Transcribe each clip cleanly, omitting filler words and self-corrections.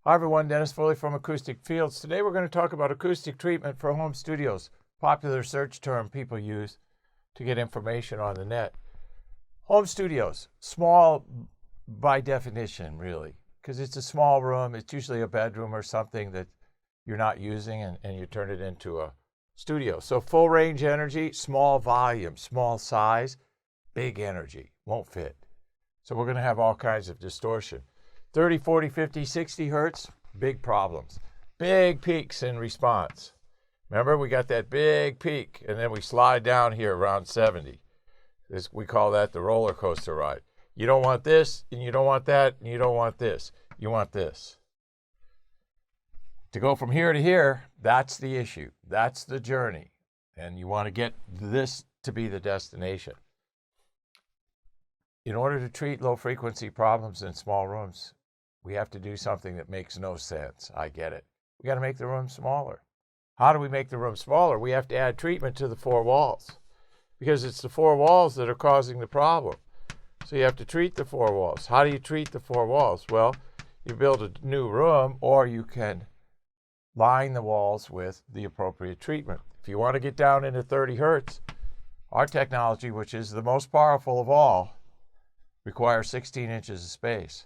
Hi everyone, Dennis Foley from Acoustic Fields. Today we're going to talk about acoustic treatment for home studios, popular search term people use to get information on the net. Home studios, small by definition really, because it's a small room. It's usually a bedroom or something that you're not using and you turn it into a studio. So full range energy, small volume, small size, big energy, won't fit. So we're going to have all kinds of distortion. 30, 40, 50, 60 hertz, big problems. Big peaks in response. Remember, we got that big peak, and then we slide down here around 70. We call that the roller coaster ride. You don't want this, and you don't want that, and you don't want this. You want this. To go from here to here, that's the issue. That's the journey. And you want to get this to be the destination. In order to treat low-frequency problems in small rooms, we have to do something that makes no sense. I get it. We got to make the room smaller. How do we make the room smaller? We have to add treatment to the four walls because it's the four walls that are causing the problem. So you have to treat the four walls. How do you treat the four walls? Well, you build a new room, or you can line the walls with the appropriate treatment. If you want to get down into 30 hertz, our technology, which is the most powerful of all, requires 16 inches of space.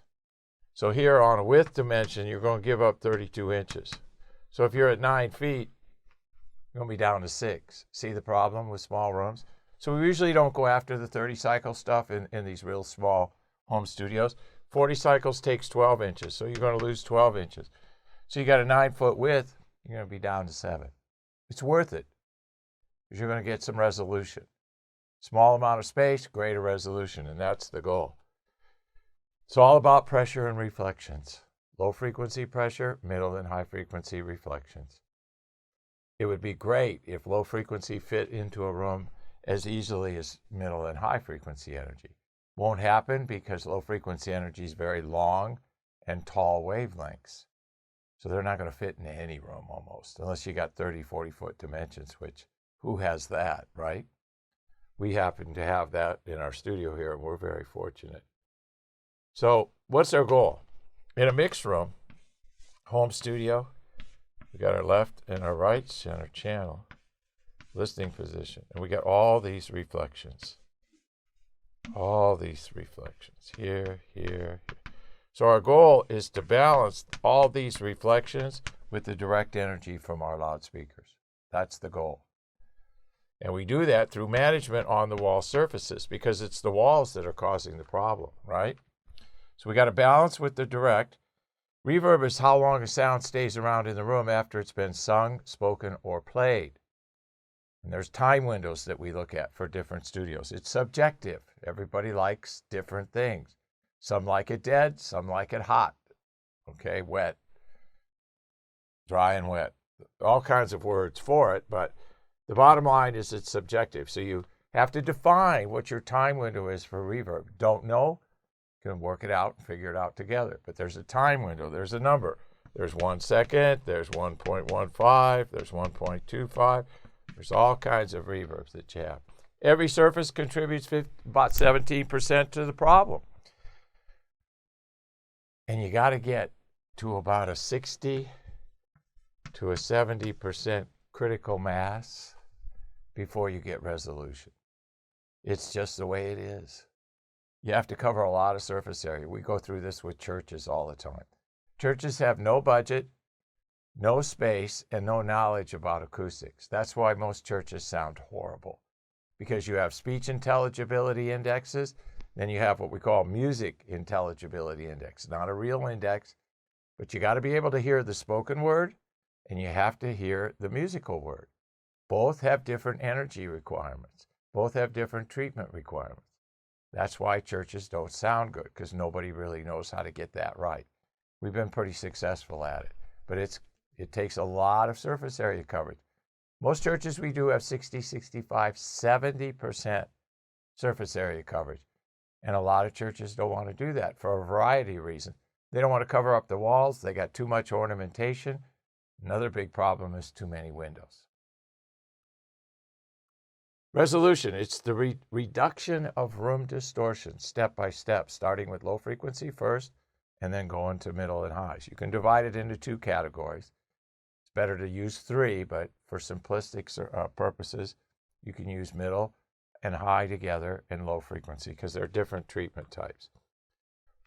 So here on a width dimension, you're going to give up 32 inches. So if you're at 9 feet, you're going to be down to 6. See the problem with small rooms? So we usually don't go after the 30 cycle stuff in these real small home studios. 40 cycles takes 12 inches, so you're going to lose 12 inches. So you got a 9-foot width, you're going to be down to 7. It's worth it because you're going to get some resolution. Small amount of space, greater resolution, and that's the goal. It's all about pressure and reflections. Low frequency pressure, middle and high frequency reflections. It would be great if low frequency fit into a room as easily as middle and high frequency energy. Won't happen because low frequency energy is very long and tall wavelengths. So they're not going to fit in any room almost, unless you got 30, 40-foot dimensions, which who has that, right? We happen to have that in our studio here, and we're very fortunate. So what's our goal? In a mixed room, home studio, we got our left and our right center channel, listening position, and we got all these reflections. All these reflections, here, here, here. So our goal is to balance all these reflections with the direct energy from our loudspeakers. That's the goal. And we do that through management on the wall surfaces because it's the walls that are causing the problem, right? So we got to balance with the direct. Reverb is how long a sound stays around in the room after it's been sung, spoken, or played. And there's time windows that we look at for different studios. It's subjective. Everybody likes different things. Some like it dead, some like it hot. Okay, wet, dry and wet. All kinds of words for it, but the bottom line is it's subjective. So you have to define what your time window is for reverb. Don't know? You can work it out and figure it out together. But there's a time window. There's a number. There's 1 second. There's 1.15. There's 1.25. There's all kinds of reverbs that you have. Every surface contributes about 17% to the problem. And you got to get to about a 60 to a 70% critical mass before you get resolution. It's just the way it is. You have to cover a lot of surface area. We go through this with churches all the time. Churches have no budget, no space, and no knowledge about acoustics. That's why most churches sound horrible, because you have speech intelligibility indexes, then you have what we call music intelligibility index. Not a real index, but you got to be able to hear the spoken word, and you have to hear the musical word. Both have different energy requirements. Both have different treatment requirements. That's why churches don't sound good, because nobody really knows how to get that right. We've been pretty successful at it, but it takes a lot of surface area coverage. Most churches we do have 60, 65, 70% surface area coverage. And a lot of churches don't want to do that for a variety of reasons. They don't want to cover up the walls. They got too much ornamentation. Another big problem is too many windows. Resolution, it's the reduction of room distortion step by step, starting with low frequency first and then go into middle and highs. You can divide it into 2 categories. It's better to use 3, but for simplistic purposes, you can use middle and high together in low frequency because they're different treatment types.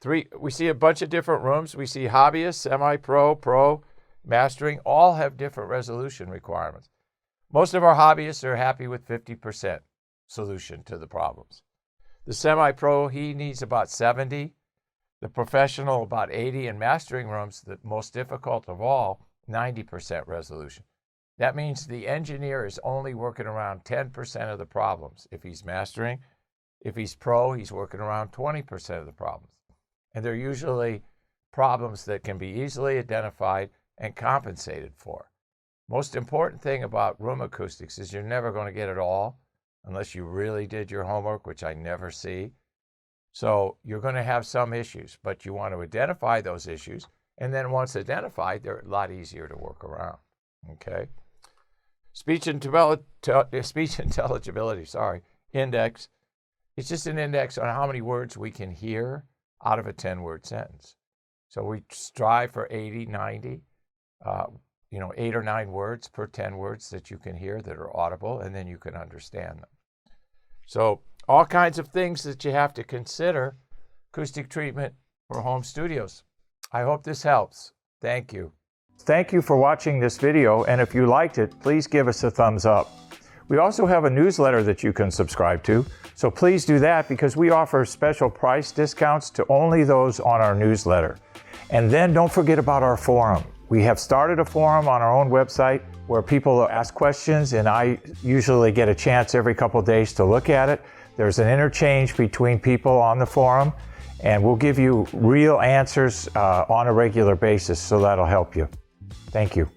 3, we see a bunch of different rooms. We see hobbyists, semi-pro, pro, mastering, all have different resolution requirements. Most of our hobbyists are happy with 50% solution to the problems. The semi-pro, he needs about 70. The professional, about 80. And mastering rooms, the most difficult of all, 90% resolution. That means the engineer is only working around 10% of the problems. If he's mastering, if he's pro, he's working around 20% of the problems. And they're usually problems that can be easily identified and compensated for. Most important thing about room acoustics is you're never going to get it all unless you really did your homework, which I never see. So you're going to have some issues, but you want to identify those issues. And then once identified, they're a lot easier to work around. Okay. Speech intelligibility, index. It's just an index on how many words we can hear out of a 10-word sentence. So we strive for 80, 90, 8 or 9 words per 10 words that you can hear that are audible, and then you can understand them. So all kinds of things that you have to consider acoustic treatment for home studios. I hope this helps. Thank you. Thank you for watching this video, and if you liked it, please give us a thumbs up. We also have a newsletter that you can subscribe to, so please do that because we offer special price discounts to only those on our newsletter. And then don't forget about our forum. We have started a forum on our own website where people ask questions, and I usually get a chance every couple of days to look at it. There's an interchange between people on the forum, and we'll give you real answers on a regular basis, so that'll help you. Thank you.